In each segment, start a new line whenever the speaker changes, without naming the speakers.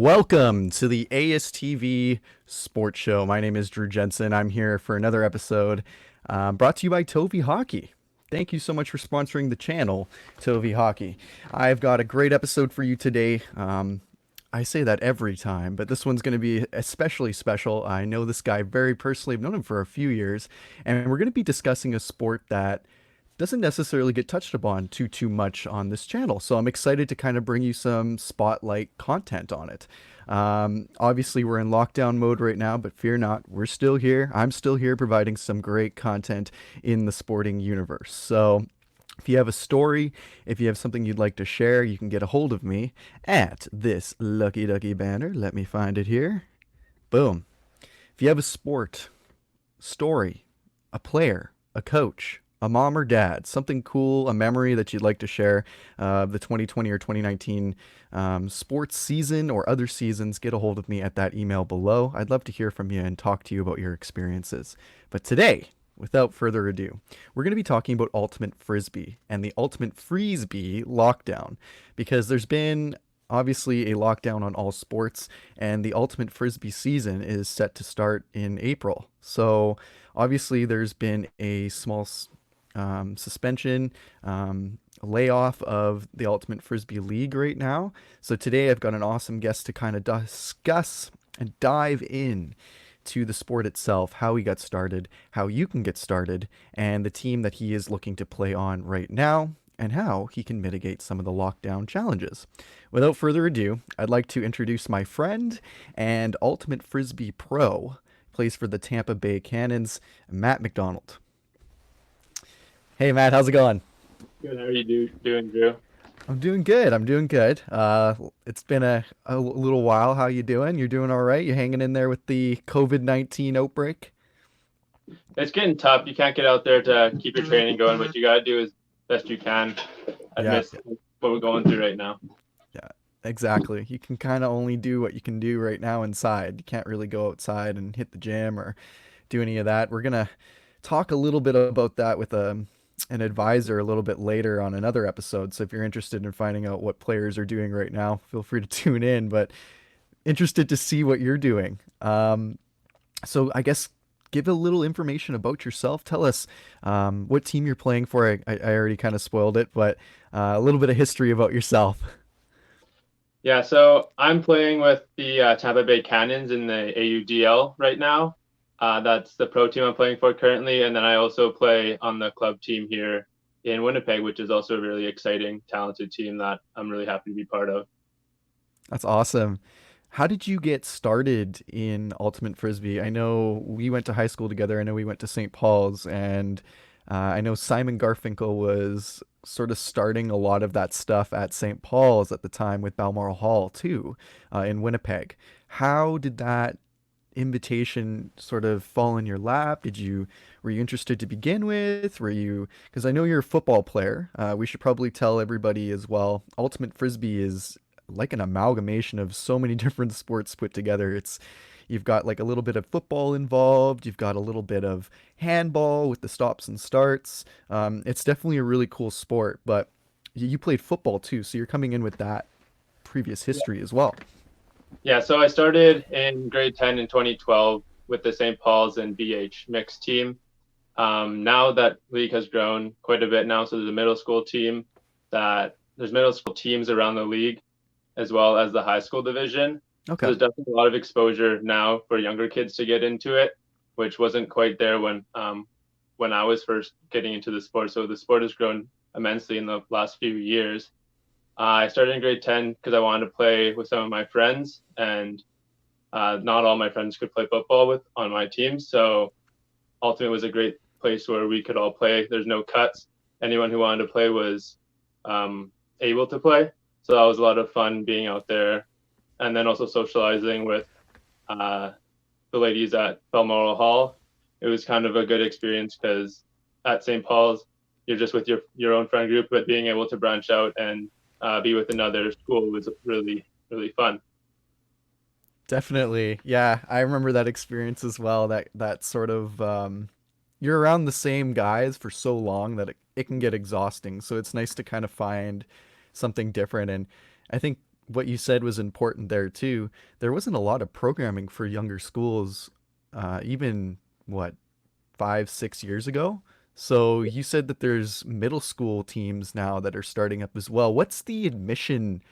Welcome to the ASTV Sports Show. My name is Drew Jensen. I'm here for another episode brought to you by TOVI Hockey. Thank you so much for sponsoring the channel, TOVI Hockey. I've got a great episode for you today. I say that every time, but this one's going to be especially special. I know this guy very personally. I've known him for a few years, and we're going to be discussing a sport that doesn't necessarily get touched upon too much on this channel. So I'm excited to kind of bring you some spotlight content on it. Obviously, we're in lockdown mode right now, but fear not, we're still here. I'm still here providing some great content in the sporting universe. So if you have a story, if you have something you'd like to share, you can get a hold of me at this lucky ducky banner. Let me find it here. Boom. If you have a sport, story, a player, a coach, a mom or dad, something cool, a memory that you'd like to share of the 2020 or 2019 sports season or other seasons, get a hold of me at that email below. I'd love to hear from you and talk to you about your experiences. But today, without further ado, we're going to be talking about Ultimate Frisbee and the Ultimate Frisbee lockdown, because there's been obviously a lockdown on all sports, and the Ultimate Frisbee season is set to start in April. So obviously there's been a small suspension, layoff of the Ultimate Frisbee League right now. So today I've got an awesome guest to kind of discuss and dive in to the sport itself, how he got started, how you can get started, and the team that he is looking to play on right now, and how he can mitigate some of the lockdown challenges. Without further ado, I'd like to introduce my friend and Ultimate Frisbee pro, plays for the Tampa Bay Cannons, Matt McDonald. Hey Matt, how's it going?
Good. How are you doing, Drew?
I'm doing good. I'm doing good. It's been a little while. How you doing? You're doing all right? You hanging in there with the COVID-19 outbreak?
It's getting tough. You can't get out there to keep your training going, but you got to do as best you can
Yeah,
amidst what we're going through right now.
yeah, exactly. You can kind of only do what you can do right now inside. You can't really go outside and hit the gym or do any of that. We're gonna talk a little bit about that with an advisor a little bit later on another episode. So if you're interested in finding out what players are doing right now, feel free to tune in. But interested to see what you're doing. So I guess give a little information about yourself. Tell us what team you're playing for. I already kind of spoiled it, but a little bit of history about yourself.
Yeah, so I'm playing with the Tampa Bay Cannons in the AUDL right now. That's the pro team I'm playing for currently, and then I also play on the club team here in Winnipeg, which is also a really exciting, talented team that I'm really happy to be part of.
That's awesome. How did you get started in Ultimate Frisbee? I know we went to high school together. I know we went to St. Paul's, and I know Simon Garfinkel was sort of starting a lot of that stuff at St. Paul's at the time with Balmoral Hall too, in Winnipeg. How did that invitation sort of fall in your lap? Were you interested to begin with? Were you, because I know you're a football player. We should probably tell everybody as well. Ultimate Frisbee is like an amalgamation of so many different sports put together. You've got like a little bit of football involved. You've got a little bit of handball with the stops and starts. It's definitely a really cool sport, but you played football too, so you're coming in with that previous history as well.
Yeah, so I started in grade 10 in 2012 with the St. Paul's and BH mixed team. Now that league has grown quite a bit now, so there's a middle school team there's middle school teams around the league as well as the high school division. So
Okay.
there's definitely a lot of exposure now for younger kids to get into it, which wasn't quite there when I was first getting into the sport. So the sport has grown immensely in the last few years. I started in grade 10 because I wanted to play with some of my friends, and not all my friends could play football with on my team. So Ultimate was a great place where we could all play. There's no cuts. Anyone who wanted to play was able to play. So that was a lot of fun being out there, and then also socializing with the ladies at Balmoral Hall. It was kind of a good experience because at St. Paul's, you're just with your own friend group, but being able to branch out and be with another school was really, really fun.
Definitely. Yeah, I remember that experience as well. That sort of you're around the same guys for so long that it can get exhausting. So it's nice to kind of find something different. And I think what you said was important there too. There wasn't a lot of programming for younger schools, even what 5, 6 years ago. So you said that there's middle school teams now that are starting up as well. What's the admission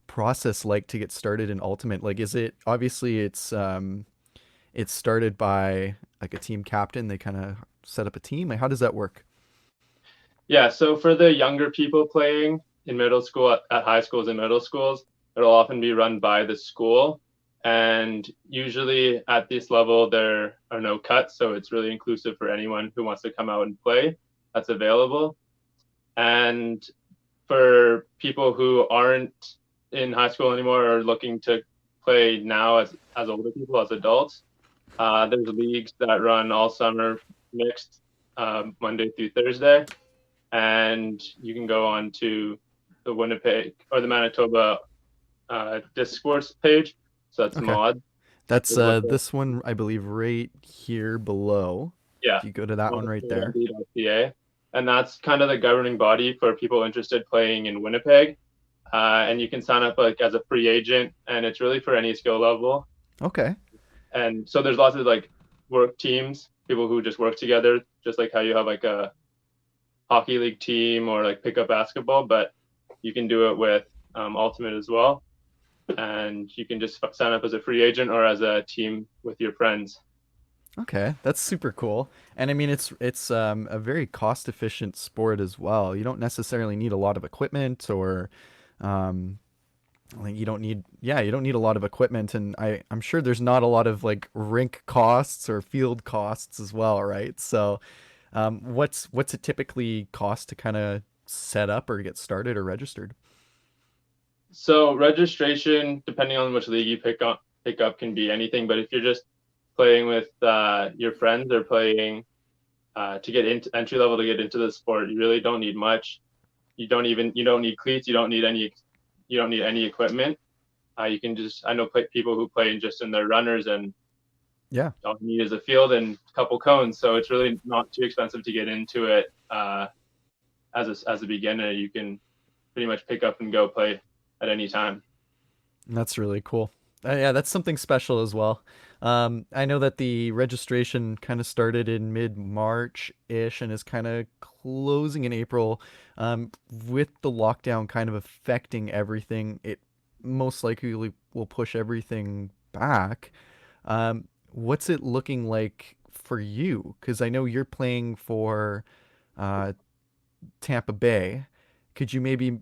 process like to get started in Ultimate? Like, is it obviously it's started by like a team captain. They kind of set up a team. Like, how does that work?
Yeah, so for the younger people playing in middle school, at high schools and middle schools, it'll often be run by the school. And usually at this level, there are no cuts. So it's really inclusive for anyone who wants to come out and play that's available. And for people who aren't in high school anymore or looking to play now as older people, as adults, there's leagues that run all summer mixed, Monday through Thursday. And you can go on to the Winnipeg or the Manitoba Disc Sports page. So that's
Okay.
mod.
That's this one, I believe, right here below.
Yeah.
If you go to that one right there.
.ca. And that's kind of the governing body for people interested playing in Winnipeg. And you can sign up like as a free agent, and it's really for any skill level.
Okay.
And so there's lots of like work teams, people who just work together, just like how you have like a hockey league team or like pickup basketball, but you can do it with Ultimate as well. And you can just sign up as a free agent or as a team with your friends.
Okay, that's super cool. And I mean, it's a very cost efficient sport as well. You don't necessarily need a lot of equipment or um, like you don't need a lot of equipment, and I'm sure there's not a lot of like rink costs or field costs as well, right? So what's it typically cost to kind of set up or get started or registered?
So registration, depending on which league you pick up, can be anything. But if you're just playing with your friends or playing to get into entry level to get into the sport, you really don't need much. You don't need cleats. You don't need any equipment. You can just, I know people who play just in their runners, and
Yeah.
all you need is a field and a couple cones. So it's really not too expensive to get into it. As a beginner, you can pretty much pick up and go play at any time.
That's really cool. Yeah, that's something special as well. I know that the registration kind of started in mid-March-ish and is kind of closing in April. With the lockdown kind of affecting everything, it most likely will push everything back. What's it looking like for you? Because I know you're playing for uh, Tampa Bay. Could you maybe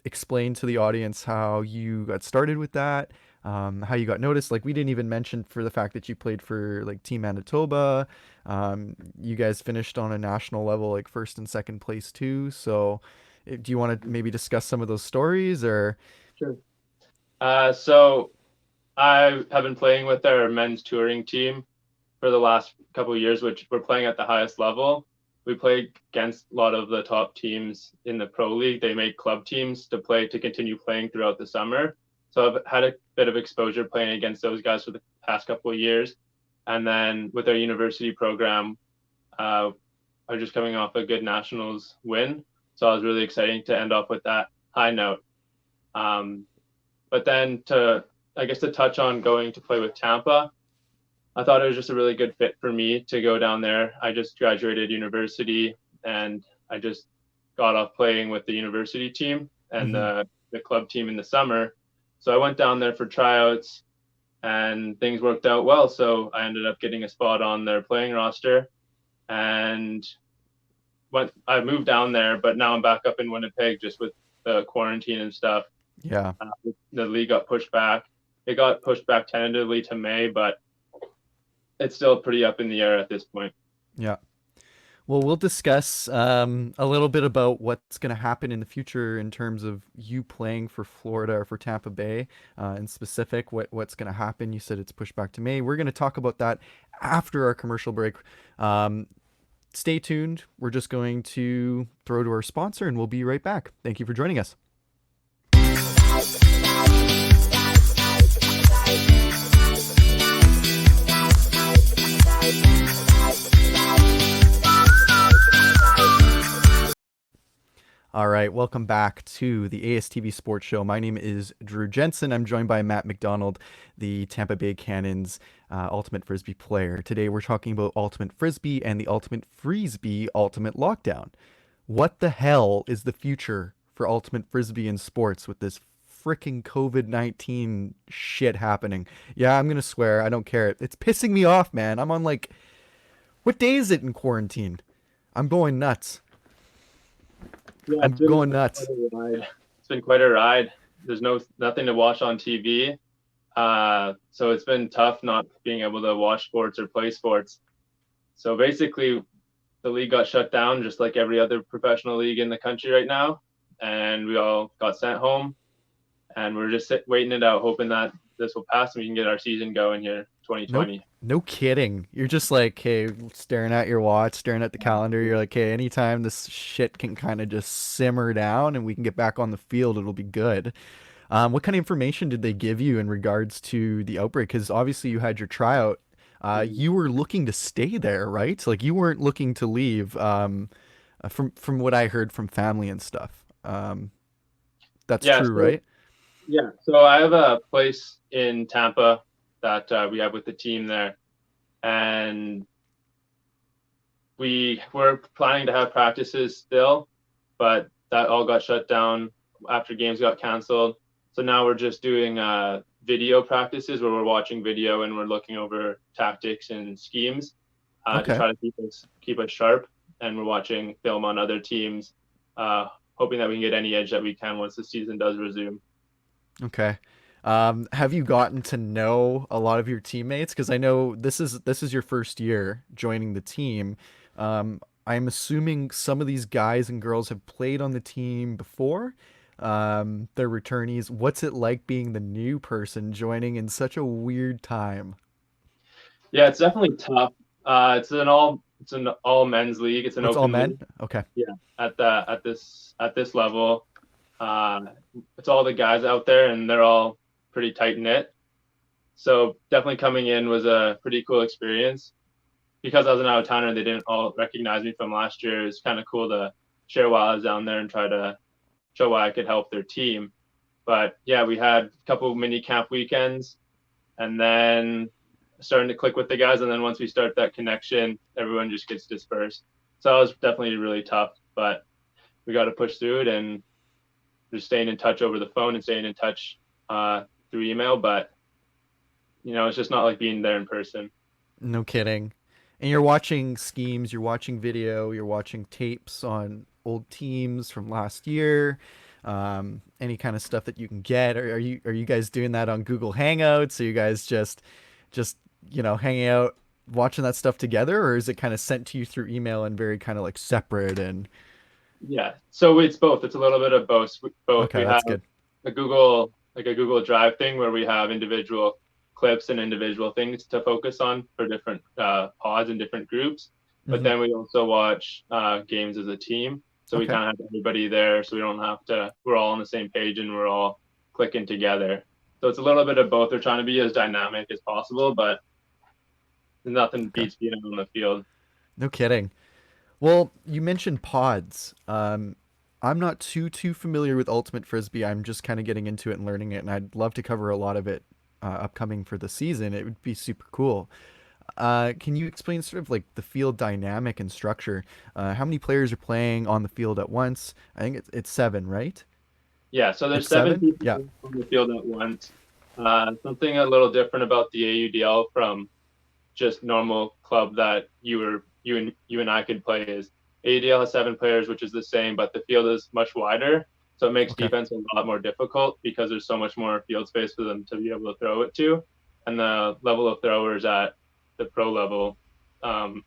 explain to the audience how you got started with that, how you got noticed? Like we didn't even mention for the fact that you played for like Team Manitoba. You guys finished on a national level, like first and second place too. So, do you want to maybe discuss some of those stories or?
Sure. So I have been playing with our men's touring team for the last couple of years, which we're playing at the highest level. We play against a lot of the top teams in the pro league. They make club teams to continue playing throughout the summer. So I've had a bit of exposure playing against those guys for the past couple of years. And then with our university program, I'm just coming off a good nationals win. So I was really excited to end off with that high note. But then to touch on going to play with Tampa, I thought it was just a really good fit for me to go down there. I just graduated university and I just got off playing with the university team and the club team in the summer. So I went down there for tryouts and things worked out well. So I ended up getting a spot on their playing roster and I moved down there, but now I'm back up in Winnipeg just with the quarantine and stuff.
Yeah.
The league got pushed back. It got pushed back tentatively to May, but it's still pretty up in the air at this point.
Yeah. Well, we'll discuss a little bit about what's going to happen in the future in terms of you playing for Florida or for Tampa Bay in specific, what's going to happen. You said it's pushed back to May. We're going to talk about that after our commercial break. Stay tuned. We're just going to throw to our sponsor and we'll be right back. Thank you for joining us. All right, welcome back to the ASTV Sports Show. My name is Drew Jensen. I'm joined by Matt McDonald, the Tampa Bay Cannons Ultimate Frisbee player. Today we're talking about Ultimate Frisbee and the Ultimate Frisbee Ultimate Lockdown. What the hell is the future for Ultimate Frisbee in sports with this freaking COVID-19 shit happening? Yeah, I'm going to swear. I don't care. It's pissing me off, man. I'm on like, what day is it in quarantine? I'm going nuts.
Yeah,
I'm going nuts.
It's been quite a ride. There's nothing to watch on TV, so it's been tough not being able to watch sports or play sports. So basically, the league got shut down just like every other professional league in the country right now, and we all got sent home, and we're just waiting it out, hoping that this will pass and we can get our season going here,
Nope.
2020.
No kidding. You're just like, hey, staring at your watch, staring at the calendar. You're like, hey, anytime this shit can kind of just simmer down and we can get back on the field, it'll be good. What kind of information did they give you in regards to the outbreak? Because obviously you had your tryout. You were looking to stay there, right? Like you weren't looking to leave. From what I heard from family and stuff. That's
Yeah,
true,
so
right?
yeah, so I have a place in Tampa that we have with the team there, and we were planning to have practices still, but that all got shut down after games got canceled. So now we're just doing video practices where we're watching video and we're looking over tactics and schemes to
Okay.
try to keep us sharp. And we're watching film on other teams, hoping that we can get any edge that we can once the season does resume.
Okay. Have you gotten to know a lot of your teammates? Because I know this is your first year joining the team. I'm assuming some of these guys and girls have played on the team before. They're returnees. What's it like being the new person joining in such a weird time?
Yeah, it's definitely tough. It's an all men's league. It's an
What's all
open league.
men? Okay.
Yeah, at this level, uh, it's all the guys out there, and they're all pretty tight knit. So definitely coming in was a pretty cool experience. Because I was an out of towner, they didn't all recognize me from last year. It's kind of cool to share while I was down there and try to show why I could help their team. But yeah, we had a couple mini camp weekends, and then starting to click with the guys. And then once we start that connection, everyone just gets dispersed. So it was definitely really tough, but we got to push through it and just staying in touch over the phone and staying in touch through email. But it's just not like being there in person.
No kidding. And you're watching schemes, you're watching video, you're watching tapes on old teams from last year, any kind of stuff that you can get. Are you guys doing that on Google Hangouts? Are you guys just hanging out watching that stuff together, or is it kind of sent to you through email and very kind of like separate and
Yeah, so it's both. It's a little bit of both. Both.
okay,
We have
that's good.
a Google Drive thing where we have individual clips and individual things to focus on for different pods and different groups. But
Hmm.
then we also watch games as a team, so we
Okay.
kind of have everybody there, so we don't have to. We're all on the same page and we're all clicking together. So it's a little bit of both. We're trying to be as dynamic as possible, but nothing
Okay.
beats being on the field.
No kidding. Well, you mentioned pods. I'm not too familiar with Ultimate Frisbee. I'm just kind of getting into it and learning it, and I'd love to cover a lot of it upcoming for the season. It would be super cool. Can you explain sort of like the field dynamic and structure? How many players are playing on the field at once? I think it's seven, right?
Yeah, so there's
It's
seven
seven? Yeah.
people on the field at once. Something a little different about the AUDL from just normal club that you and I could play is AUDL has 7 players, which is the same, but the field is much wider, so it makes
Okay.
defense a lot more difficult because there's so much more field space for them to be able to throw it to, and the level of throwers at the pro level, um,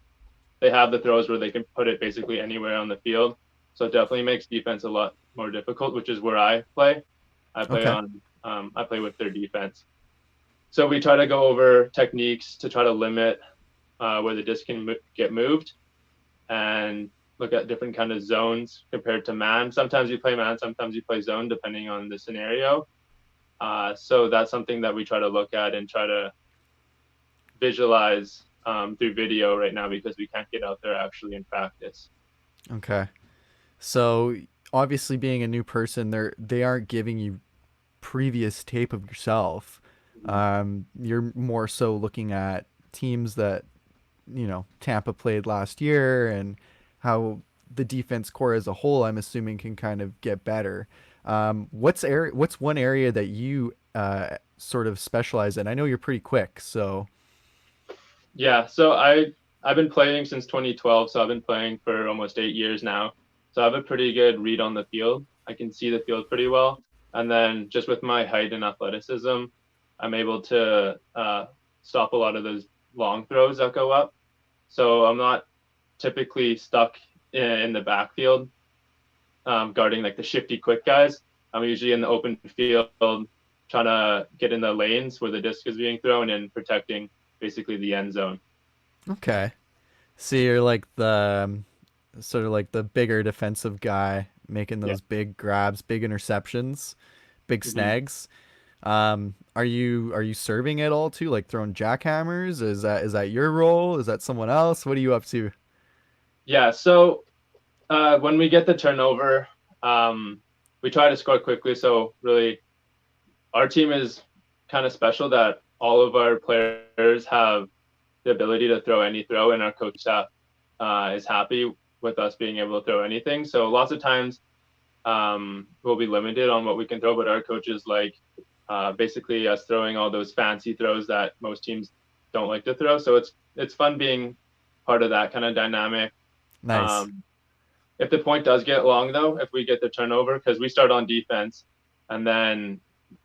they have the throws where they can put it basically anywhere on the field. So it definitely makes defense a lot more difficult, which is where I play. I play
Okay.
on I play with their defense. So we try to go over techniques to try to limit where the disc can get moved and look at different kind of zones compared to man. Sometimes you play man, sometimes you play zone, depending on the scenario. So that's something that we try to look at and try to visualize through video right now because we can't get out there actually in practice.
Okay. So obviously being a new person, they aren't giving you previous tape of yourself. You're more so looking at teams that Tampa played last year and how the defense core as a whole, I'm assuming, can kind of get better. What's one area that you sort of specialize in? I know you're pretty quick, so
Yeah, so I've been playing since 2012, so I've been playing for almost 8 years now. So I have a pretty good read on the field. I can see the field pretty well, and then just with my height and athleticism, I'm able to stop a lot of those long throws that go up. So I'm not typically stuck in the backfield guarding like the shifty quick guys. I'm usually in the open field trying to get in the lanes where the disc is being thrown and protecting basically the end zone.
okay. So you're like the sort of like the bigger defensive guy making
Yeah.
those big grabs, big interceptions, big
Mhm.
snags. Are you serving at all too, like throwing jackhammers? Is that your role? Is that someone else? What are you up to?
Yeah. So when we get the turnover, um, we try to score quickly. So really, our team is kind of special that all of our players have the ability to throw any throw, and our coach staff is happy with us being able to throw anything. So lots of times we'll be limited on what we can throw, but our coaches like basically us throwing all those fancy throws that most teams don't like to throw. So it's fun being part of that kind of dynamic.
Nice.
Um, if the point does get long, though, if we get the turnover, because we start on defense and then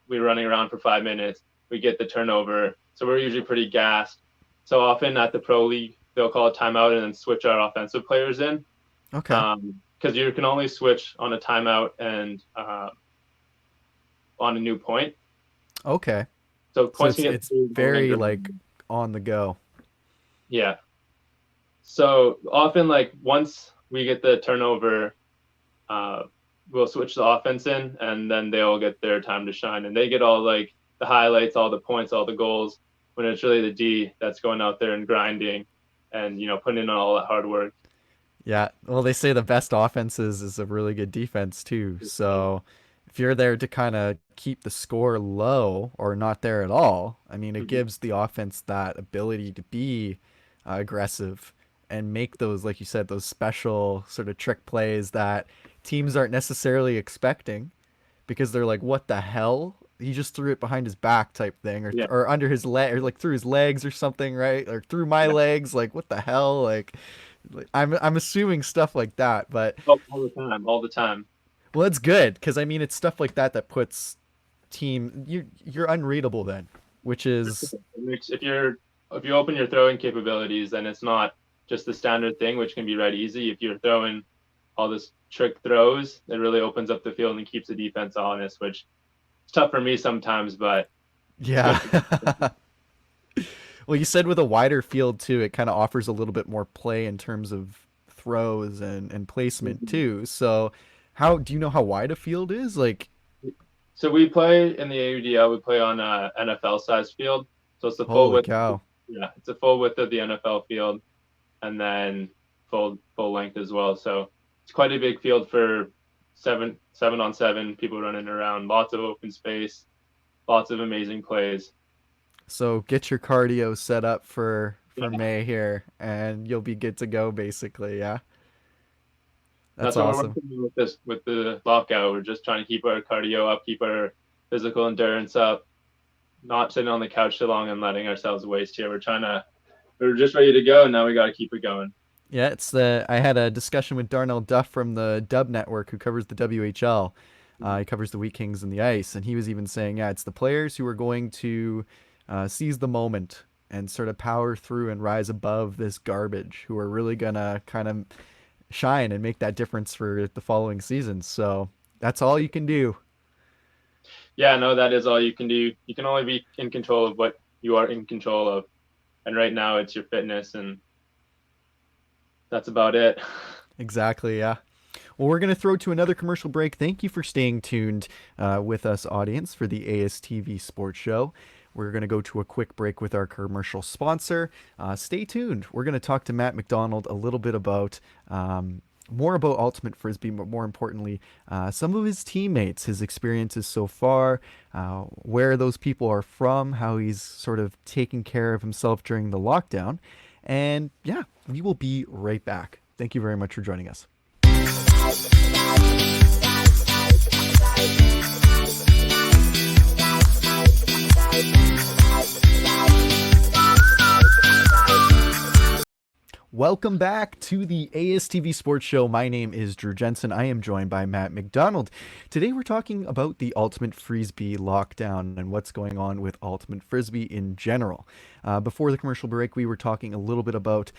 we're running around for 5 minutes, we get the turnover. So we're usually pretty gassed. So often at the pro league, they'll call a timeout and then switch our offensive players in.
Okay.
Because you can only switch on a timeout and on a new point.
Okay.
So
So
points
it's
can get
it's
too long
very like
and
on the go.
yeah. So often, like once we get the turnover, uh, we'll switch the offense in, and then they'll get their time to shine, and they get all like the highlights, all the points, all the goals. When it's really the D that's going out there and grinding, and putting in all that hard work.
Yeah. Well, they say the best offenses is a really good defense too. So if you're there to kind of keep the score low or not there at all, I mean, it
Mhm.
gives the offense that ability to be aggressive and make those, like you said, those special sort of trick plays that teams aren't necessarily expecting because they're like, what the hell? He just threw it behind his back type thing,
Yeah,
or under his leg, or like through his legs or something, right? Or through my
yeah.
legs, like what the hell? Like, I'm assuming stuff like that, but
Oh, all the time, all the time.
well, it's good because I mean it's stuff like that that puts you're unreadable then, which is
If you open your throwing capabilities, then it's not just the standard thing, which can be read easy. If you're throwing all this trick throws, it really opens up the field and keeps the defense honest, which is tough for me sometimes, but it's good
yeah.
for.
Well, you said with a wider field too, it kind of offers a little bit more play in terms of throws and placement
Mhm.
too. So, how do you know how wide a field is? Like,
So we play in the AUDL. We play on a NFL size field, so it's the full
holy
width.
cow.
Yeah, it's the full width of the NFL field, and then full length as well. So it's quite a big field for seven on seven people running around. Lots of open space, lots of amazing plays.
So get your cardio set up for
Yeah,
May here, and you'll be good to go. Basically, yeah. That's
that's what we're
awesome.
working on with this with the lockout. We're just trying to keep our cardio up, keep our physical endurance up, not sitting on the couch too long and letting ourselves waste here. We're just ready to go, and now we got to keep it going.
Yeah, it's the. I had a discussion with Darnell Duff from the Dub Network, who covers the WHL. He covers the Wheat Kings and the Ice, and he was even saying, yeah, it's the players who are going to seize the moment and sort of power through and rise above this garbage, who are really gonna kind of shine and make that difference for the following seasons. So that's all you can do.
Yeah, no, that is all you can do. You can only be in control of what you are in control of. And right now it's your fitness, and that's about it.
Exactly. Yeah. Well, we're going to throw to another commercial break. Thank you for staying tuned with us, audience, for the ASTV Sports Show. We're going to go to a quick break with our commercial sponsor. Stay tuned. We're going to talk to Matt McDonald a little bit about more about Ultimate Frisbee, but more importantly, some of his teammates, his experiences so far, where those people are from, how he's sort of taking care of himself during the lockdown. And yeah, we will be right back. Thank you very much for joining us. Welcome back to the ASTV Sports Show. My name is Drew Jensen. I am joined by Matt McDonald. Today we're talking about the Ultimate Frisbee lockdown and what's going on with Ultimate Frisbee in general. Before the commercial break, we were talking a little bit about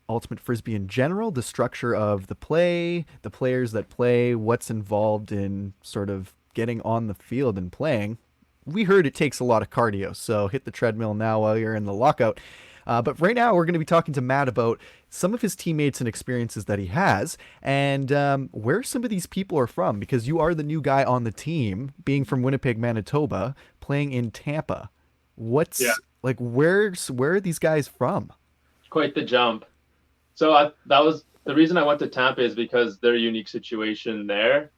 Ultimate Frisbee in general, the structure of the play, the players that play, what's involved in sort of getting on the field and playing. We heard it takes a lot of cardio, so hit the treadmill now while you're in the lockout. But right now, we're going to be talking to Matt about some of his teammates and experiences that he has, and where some of these people are from. Because you are the new guy on the team, being from Winnipeg, Manitoba, playing in Tampa.
Yeah,
Where are these guys from?
quite the jump. So that was the reason I went to Tampa is because their unique situation there.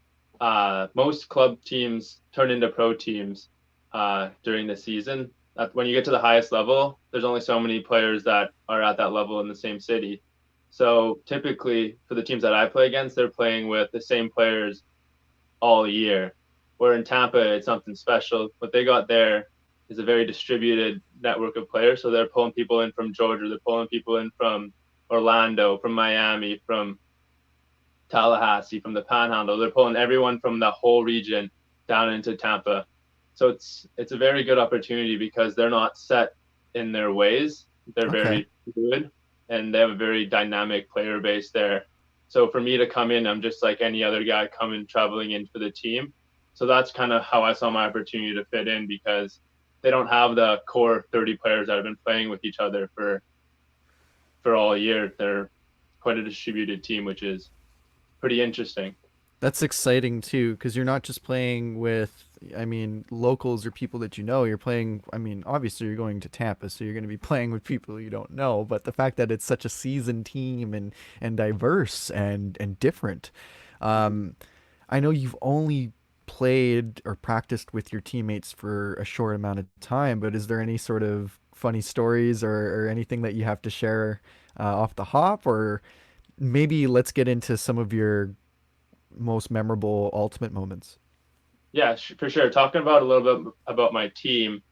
Most club teams turn into pro teams during the season. When you get to the highest level, there's only so many players that are at that level in the same city. So typically for the teams that I play against, they're playing with the same players all year. Where in Tampa, it's something special. What they got there is a very distributed network of players. So they're pulling people in from Georgia, they're pulling people in from Orlando, from Miami, from Tallahassee, from the Panhandle. They're pulling everyone from the whole region down into Tampa. So it's a very good opportunity because they're not set in their ways. They're
Okay.
very fluid and they have a very dynamic player base there. So for me to come in, I'm just like any other guy coming traveling in for the team. So that's kind of how I saw my opportunity to fit in because they don't have the core 30 players that have been playing with each other for all year. They're quite a distributed team, which is pretty interesting.
That's exciting too, because you're not just playing with, I mean, locals or people that you know. You're playing, I mean, obviously you're going to Tampa, so you're going to be playing with people you don't know. But the fact that it's such a seasoned team and diverse and different, um, I know you've only played or practiced with your teammates for a short amount of time, but is there any sort of funny stories or anything that you have to share off the hop, or maybe let's get into some of your most memorable ultimate moments?
Yeah, for sure. Talking about a little bit about my team,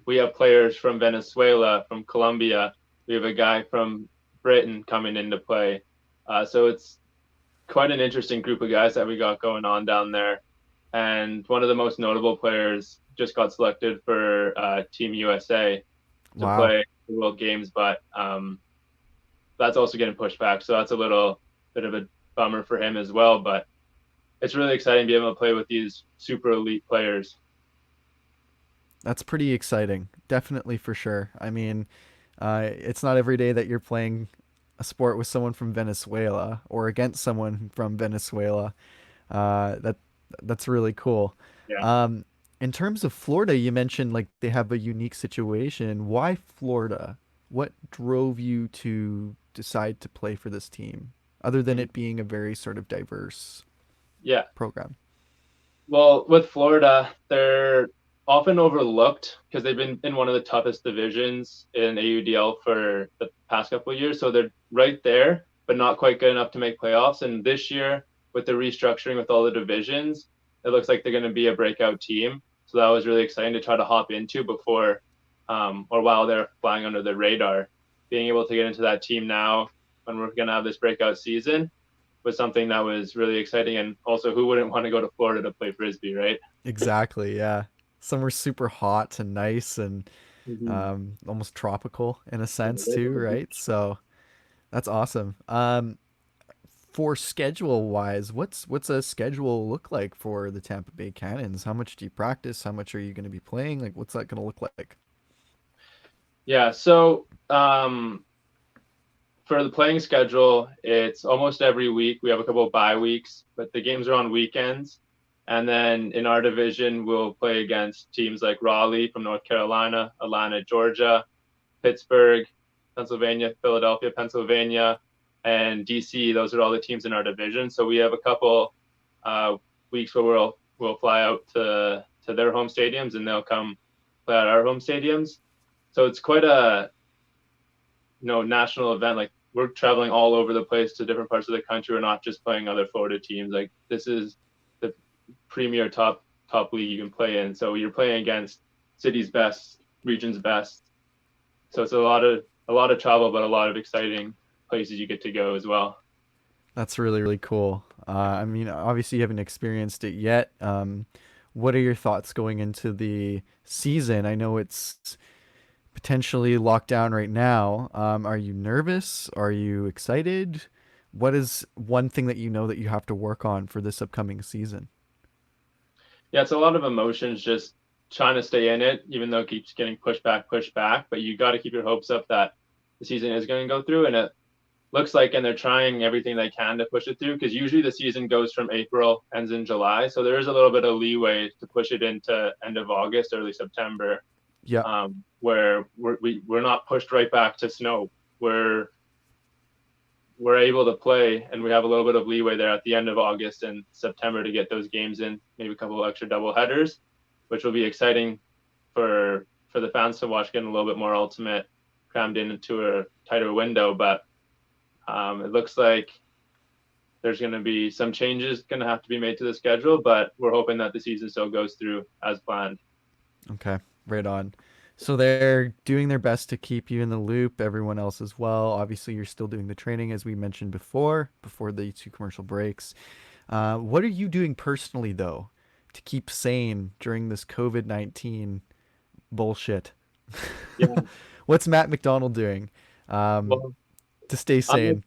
we have players from Venezuela, from Colombia. We have a guy from Britain coming into play. So it's quite an interesting group of guys that we got going on down there. And one of the most notable players just got selected for Team USA to
Wow.
play the World Games, but that's also getting pushed back. So that's a little bit of a bummer for him as well. But it's really exciting to be able to play with these super elite players.
That's pretty exciting. Definitely for sure. I mean, it's not every day that you're playing a sport with someone from Venezuela or against someone from Venezuela. That that's really cool.
Yeah.
Um, in terms of Florida, you mentioned like they have a unique situation. Why Florida? What drove you to decide to play for this team, other than
Mhm.
it being a very sort of diverse
Yeah.
program?
Well, with Florida, they're often overlooked because they've been in one of the toughest divisions in AUDL for the past couple of years. So they're right there, but not quite good enough to make playoffs. And this year, with the restructuring with all the divisions, it looks like they're going to be a breakout team. So that was really exciting to try to hop into before or while they're flying under the radar. Being able to get into that team now when we're going to have this breakout season was something that was really exciting. And also, who wouldn't want to go to Florida to play Frisbee, right?
Exactly, yeah. Somewhere super hot and nice and
Mm-hmm.
almost tropical in a sense too, right? So that's awesome. For schedule wise, what's a schedule look like for the Tampa Bay Cannons? How much do you practice? How much are you going to be playing? Like, what's that going to look like?
Yeah. So for the playing schedule, it's almost every week. We have a couple of bye weeks, but the games are on weekends. And then in our division, we'll play against teams like Raleigh from North Carolina, Atlanta, Georgia, Pittsburgh, Pennsylvania, Philadelphia, Pennsylvania. and DC. Those are all the teams in our division. So we have a couple uh, weeks where we'll fly out to their home stadiums, and they'll come play at our home stadiums. So it's quite a national event. Like, we're traveling all over the place to different parts of the country. We're not just playing other Florida teams. Like, this is the premier top league you can play in. So you're playing against city's best, region's best. So it's a lot of travel, but a lot of exciting places you get to go as well.
That's really, really cool. I mean, obviously you haven't experienced it yet. What are your thoughts going into the season? I know it's potentially locked down right now. Are you nervous? Are you excited? What is one thing that you know that you have to work on for this upcoming season?
Yeah, it's a lot of emotions just trying to stay in it, even though it keeps getting pushed back, pushed back. But you got to keep your hopes up that the season is going to go through, and it looks like, and they're trying everything they can to push it through, because usually the season goes from April, ends in July. So there is a little bit of leeway to push it into end of August, early September,
Yeah.
where we're not pushed right back to snow. We're able to play, and we have a little bit of leeway there at the end of August and September to get those games in, maybe a couple of extra double headers, which will be exciting for the fans to watch, getting a little bit more ultimate crammed into a tighter window. But it looks like there's going to be some changes going to have to be made to the schedule, but we're hoping that the season still goes through as planned.
Okay, right on. So they're doing their best to keep you in the loop, everyone else as well. Obviously, you're still doing the training as we mentioned before the two commercial breaks. What are you doing personally, though, to keep sane during this COVID-19 bullshit?
Yeah.
What's Matt McDonald doing um,
Well,
to stay
unlike,
sane?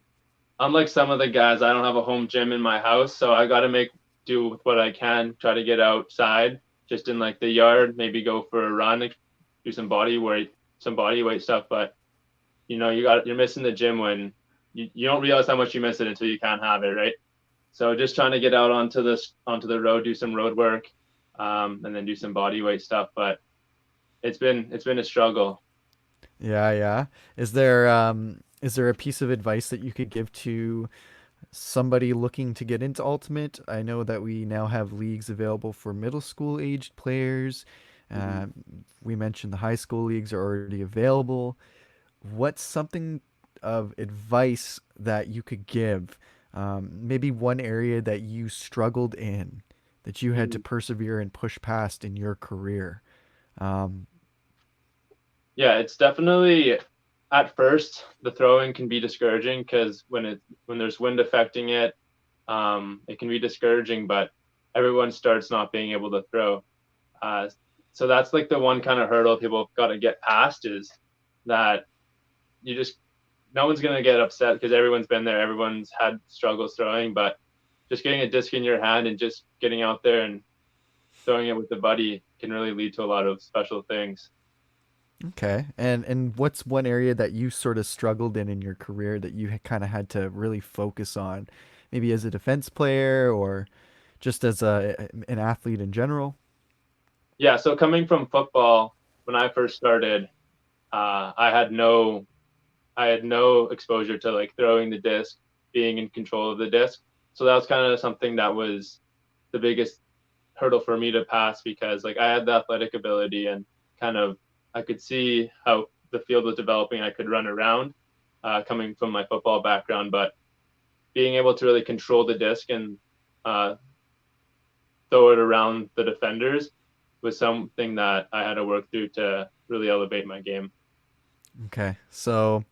unlike some of the guys, I don't have a home gym in my house, so I got to make do with what I can, try to get outside, just in like the yard, maybe go for a run, do some body weight stuff. But you're missing the gym when you don't realize how much you miss it until you can't have it, right? So just trying to get out onto the road, do some road work, and then do some body weight stuff. But it's been a struggle.
Yeah, yeah. Is there a piece of advice that you could give to somebody looking to get into Ultimate? I know that we now have leagues available for middle school aged players.
Mhm.
Uh, we mentioned the high school leagues are already available. What's something of advice that you could give? Maybe one area that you struggled in, that you had to
Mhm.
persevere and push past in your career. Um,
Yeah, it's definitely, at first the throwing can be discouraging, because when there's wind affecting it, it can be discouraging. But everyone starts not being able to throw. Uh, so that's like the one kind of hurdle people got to get past, is that you just no one's gonna get upset because everyone's been there. Everyone's had struggles throwing, but just getting a disc in your hand and just getting out there and throwing it with the buddy can really lead to a lot of special things.
Okay. And what's one area that you sort of struggled in your career that you kind of had to really focus on, maybe as a defense player or just as an athlete in general?
Yeah, so coming from football, when I first started, I had no exposure to like throwing the disc, being in control of the disc. So that was kind of something that was the biggest hurdle for me to pass, because like I had the athletic ability, and kind of I could see how the field was developing. I could run around, coming from my football background, but being able to really control the disc and uh, throw it around the defenders was something that I had to work through to really elevate my game.
Okay. So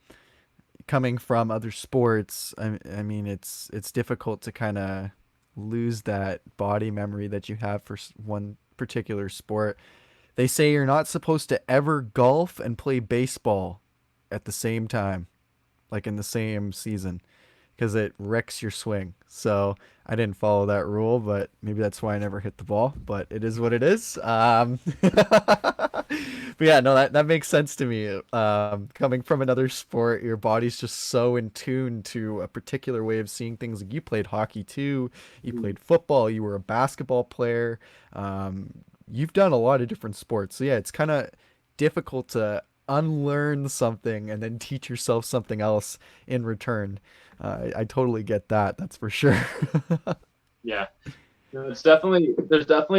coming from other sports, I mean, it's difficult to kind of lose that body memory that you have for one particular sport. They say you're not supposed to ever golf and play baseball at the same time, like in the same season, because it wrecks your swing. So I didn't follow that rule, but maybe that's why I never hit the ball. But it is what it is. But yeah, no, that makes sense to me. Coming from another sport, your body's just so in tune to a particular way of seeing things. Like you played hockey too, you
Mm.
played football, you were a basketball player. You've done a lot of different sports. So yeah, it's kind of difficult to unlearn something and then teach yourself something else in return. I totally get that. That's for sure.
Yeah. No, there's definitely,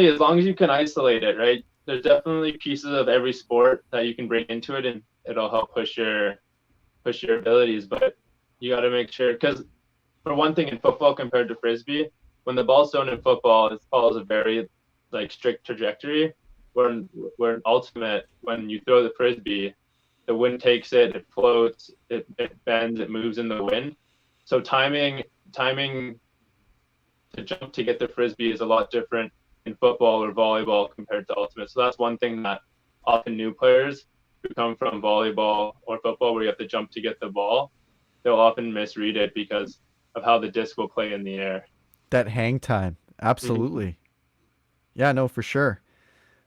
as long as you can isolate it, right? There's definitely pieces of every sport that you can bring into it, and it'll help push your abilities. But you got to make sure, because for one thing, in football compared to frisbee, when the ball's thrown in football, it follows a very like strict trajectory. Where in ultimate, when you throw the frisbee, the wind takes it, it floats, it bends, it moves in the wind. So timing to jump to get the frisbee is a lot different in football or volleyball compared to ultimate. So that's one thing that often new players who come from volleyball or football, where you have to jump to get the ball, they'll often misread it because of how the disc will play in the air.
That hang time.
Mm-hmm.
Absolutely. Yeah, no, for sure.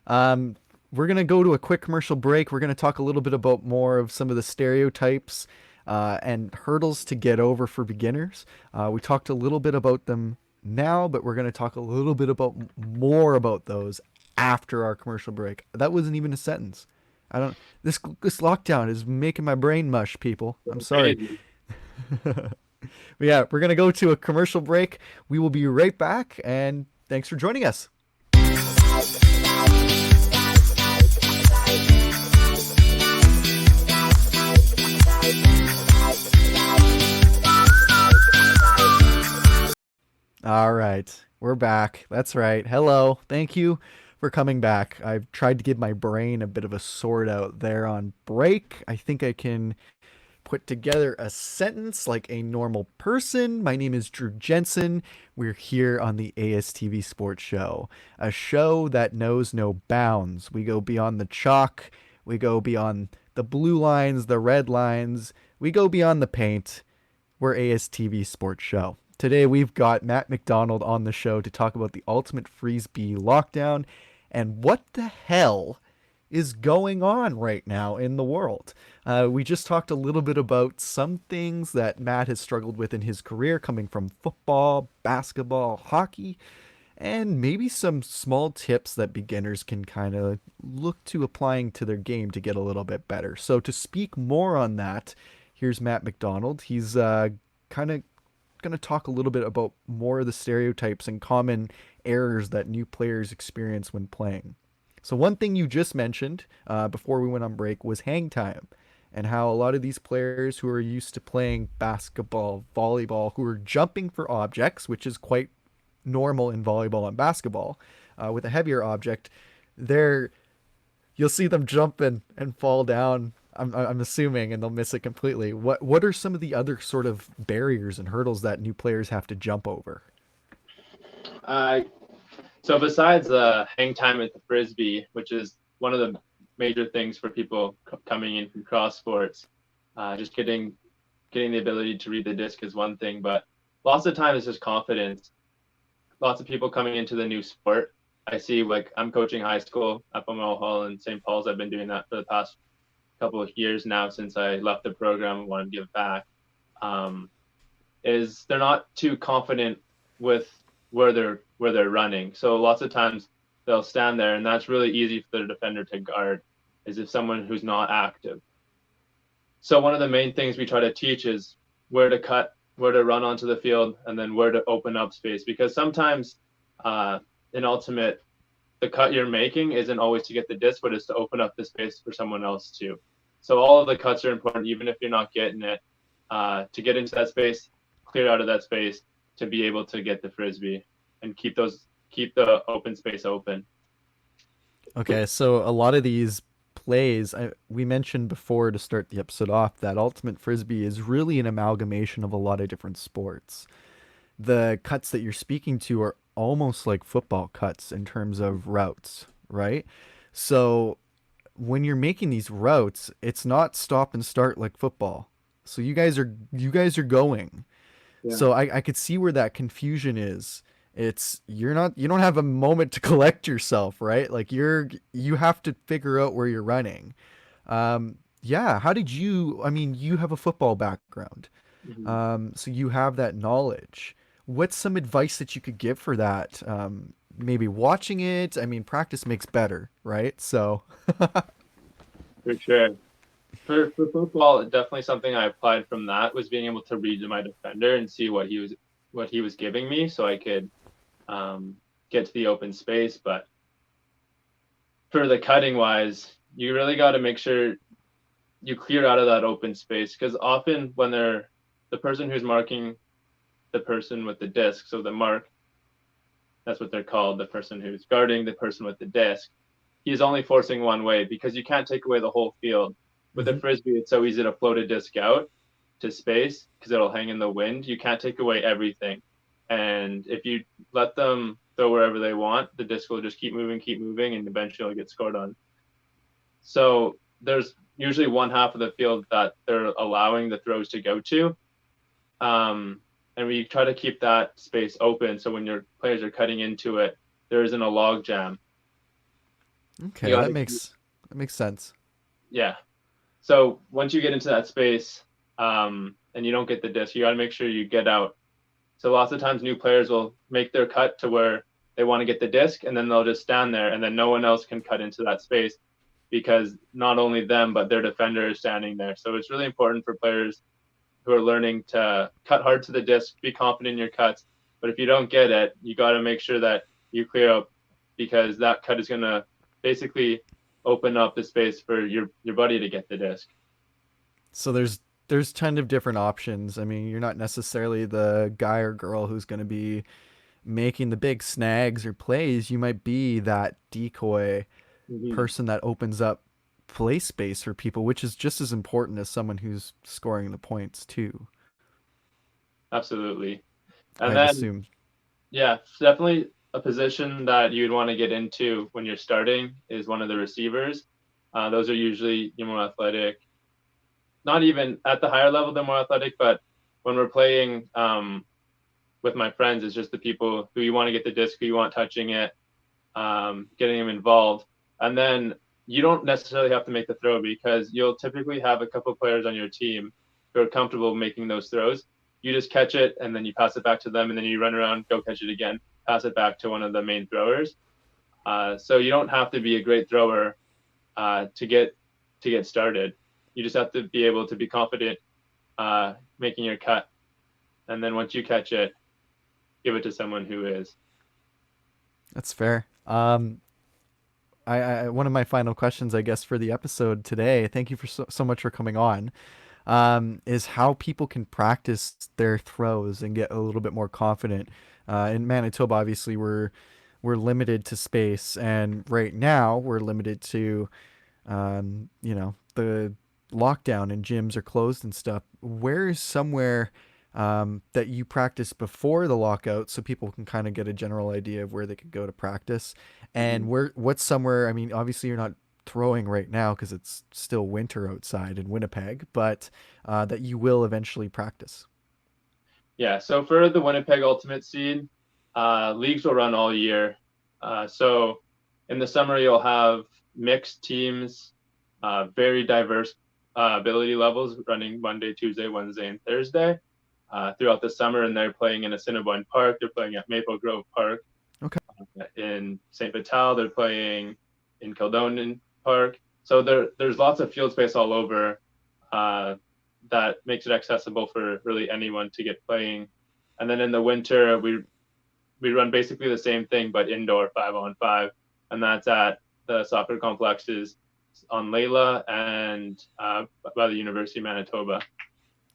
Um, we're going to go to a quick commercial break. We're going to talk a little bit about more of some of the stereotypes and hurdles to get over for beginners. We talked a little bit about them now, but we're going to talk a little bit about more about those after our commercial break. That wasn't even a sentence. I don't. This lockdown is making my brain mush, people. I'm sorry.
Crazy.
But yeah, we're going to go to a commercial break. We will be right back, and thanks for joining us. All right, we're back. That's right. Hello. Thank you for coming back. I've tried to give my brain a bit of a sort out there on break. I think I can put together a sentence like a normal person. My name is Drew Jensen. We're here on the ASTV Sports Show, a show that knows no bounds. We go beyond the chalk, we go beyond the blue lines, the red lines, we go beyond the paint. We're ASTV Sports Show. Today we've got Matt McDonald on the show to talk about the ultimate Frisbee lockdown and what the hell is going on right now in the world. We just talked a little bit about some things that Matt has struggled with in his career, coming from football, basketball, hockey, and maybe some small tips that beginners can kind of look to applying to their game to get a little bit better. So to speak more on that, here's Matt McDonald. He's kind of going to talk a little bit about more of the stereotypes and common errors that new players experience when playing. So one thing you just mentioned before we went on break was hang time, and how a lot of these players who are used to playing basketball, volleyball, who are jumping for objects, which is quite normal in volleyball and basketball, with a heavier object, they're you'll see them jump and fall down. I'm assuming, and they'll miss it completely. What are some of the other sort of barriers and hurdles that new players have to jump over?
Uh, so besides hang time at the frisbee, which is one of the major things for people coming in from cross sports, just getting the ability to read the disc is one thing, but lots of times it's just confidence. Lots of people coming into the new sport. I see, like, I'm coaching high school up in Hall and St. Paul's. I've been doing that for the past couple of years now since I left the program and wanted to give back. Is they're not too confident with where they're running. So lots of times they'll stand there, and that's really easy for the defender to guard, is if someone who's not active. So one of the main things we try to teach is where to cut, where to run onto the field, and then where to open up space. Because sometimes in ultimate, the cut you're making isn't always to get the disc, but it's to open up the space for someone else too. So all of the cuts are important, even if you're not getting it, to get into that space, clear out of that space, to be able to get the frisbee and keep the open space open.
Okay, so a lot of these plays, we mentioned before to start the episode off that ultimate frisbee is really an amalgamation of a lot of different sports. The cuts that you're speaking to are almost like football cuts in terms of routes, right? So when you're making these routes, it's not stop and start like football. So you guys are going.
Yeah.
So I could see where that confusion is. It's you don't have a moment to collect yourself, right? Like you have to figure out where you're running. Yeah, how did you, I mean, you have a football background.
Mm-hmm.
So you have that knowledge. What's some advice that you could give for that? Maybe watching it. I mean, practice makes better, right? So
For sure. For football, definitely something I applied from that was being able to read my defender and see what he was giving me, so I could um, get to the open space. But for the cutting wise, you really got to make sure you clear out of that open space, because often when they're the person who's marking the person with the disc, so the mark, that's what they're called, the person who's guarding the person with the disc, he's only forcing one way because you can't take away the whole field. With a
Hmm.
frisbee, it's so easy to float a disc out to space because it'll hang in the wind. You can't take away everything. And if you let them throw wherever they want, the disc will just keep moving, and eventually it'll get scored on. So there's usually one half of the field that they're allowing the throws to go to. And we try to keep that space open so when your players are cutting into it, there isn't a log jam. You
Okay,
got
that
to,
makes sense.
yeah. So once you get into that space, and you don't get the disc, you got to make sure you get out. So lots of times new players will make their cut to where they want to get the disc, and then they'll just stand there, and then no one else can cut into that space because not only them but their defender is standing there. So it's really important for players who are learning to cut hard to the disc, be confident in your cuts. But if you don't get it, you got to make sure that you clear up, because that cut is going to basically open up the space for your buddy to get the disc.
So there's ton of different options. I mean, you're not necessarily the guy or girl who's going to be making the big snags or plays. You might be that decoy
Mm-hmm.
person that opens up play space for people, which is just as important as someone who's scoring the points too.
Absolutely. And
I'd
then,
assume.
yeah, definitely a position that you'd want to get into when you're starting is one of the receivers. Those are usually your more athletic. Not even at the higher level, they're more athletic, but when we're playing with my friends, it's just the people who you want to get the disc, who you want touching it, getting them involved. And then you don't necessarily have to make the throw because you'll typically have a couple of players on your team who are comfortable making those throws. You just catch it and then you pass it back to them, and then you run around, go catch it again, pass it back to one of the main throwers. So you don't have to be a great thrower to get started. You just have to be able to be confident making your cut, and then once you catch it, give it to someone who is.
That's fair. One of my final questions, I guess, for the episode today. Thank you for so much for coming on. Is how people can practice their throws and get a little bit more confident. In Manitoba, obviously, we're limited to space, and right now we're limited to, the lockdown and gyms are closed and stuff. Where is somewhere that you practice before the lockout so people can kind of get a general idea of where they could go to practice? And
Mhm.
what's somewhere, I mean, obviously you're not throwing right now because it's still winter outside in Winnipeg, but that you will eventually practice.
Yeah, so for the Winnipeg Ultimate Seed, leagues will run all year. So in the summer, you'll have mixed teams, very diverse ability levels running Monday, Tuesday, Wednesday, and Thursday throughout the summer. And they're playing in Assiniboine Park. They're playing at Maple Grove Park.
Okay.
In St. Vital. They're playing in Kildonan Park. So there's lots of field space all over uh, that makes it accessible for really anyone to get playing. And then in the winter, we run basically the same thing but indoor 5-on-5, and that's at the soccer complexes on Layla and by the University of Manitoba.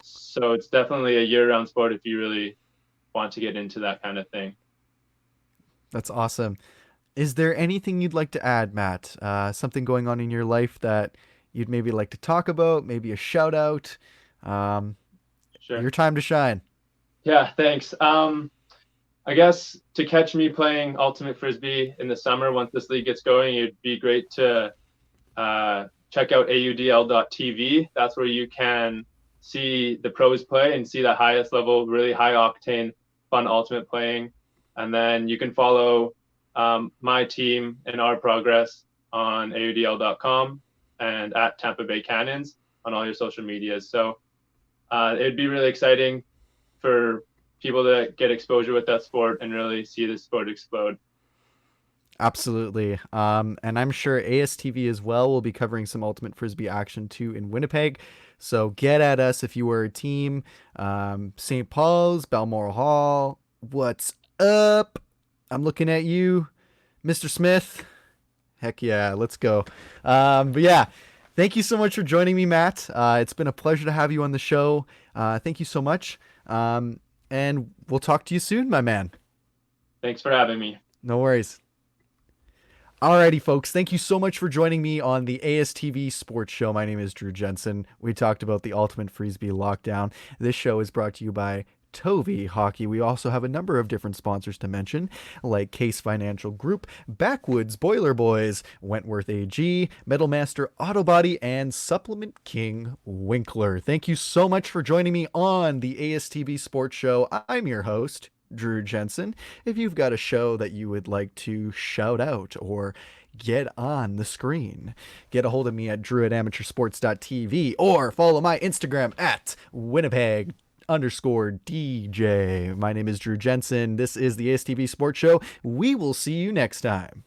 So it's definitely a year-round sport if you really want to get into that kind of thing.
That's awesome. Is there anything you'd like to add, Matt? Something going on in your life that you'd maybe like to talk about? Maybe a shout out? Um,
Sure.
your time to shine.
Yeah, thanks. I guess to catch me playing Ultimate Frisbee in the summer once this league gets going, it'd be great to check out AUDL.TV. That's where you can see the pros play and see the highest level, really high octane, fun Ultimate playing. And then you can follow my team and our progress on AUDL.com and at Tampa Bay Cannons on all your social medias. So it'd be really exciting for people to get exposure with that sport and really see the sport explode.
Absolutely. And I'm sure ASTV as well will be covering some Ultimate Frisbee action too in Winnipeg. So get at us if you were a team. St. Paul's, Balmoral Hall. What's up? I'm looking at you, Mr. Smith. Heck yeah, let's go. But yeah, thank you so much for joining me, Matt. It's been a pleasure to have you on the show. Thank you so much. And we'll talk to you soon, my man.
Thanks for having me.
No worries. Alrighty, folks. Thank you so much for joining me on the ASTV Sports Show. My name is Drew Jensen. We talked about the Ultimate Frisbee lockdown. This show is brought to you by TOVI Hockey. We also have a number of different sponsors to mention, like Caisse Financial Group, Backwoods Boiler Boys, Wentworth AG, Metalmaster Auto Body, and Supplement King Winkler. Thank you so much for joining me on the ASTV Sports Show. I'm your host, Drew Jensen. If you've got a show that you would like to shout out or get on the screen, get a hold of me at drew@amateursports.tv or follow my Instagram at Winnipeg_DJ. My name is Drew Jensen. This is the ASTV Sports Show. We will see you next time.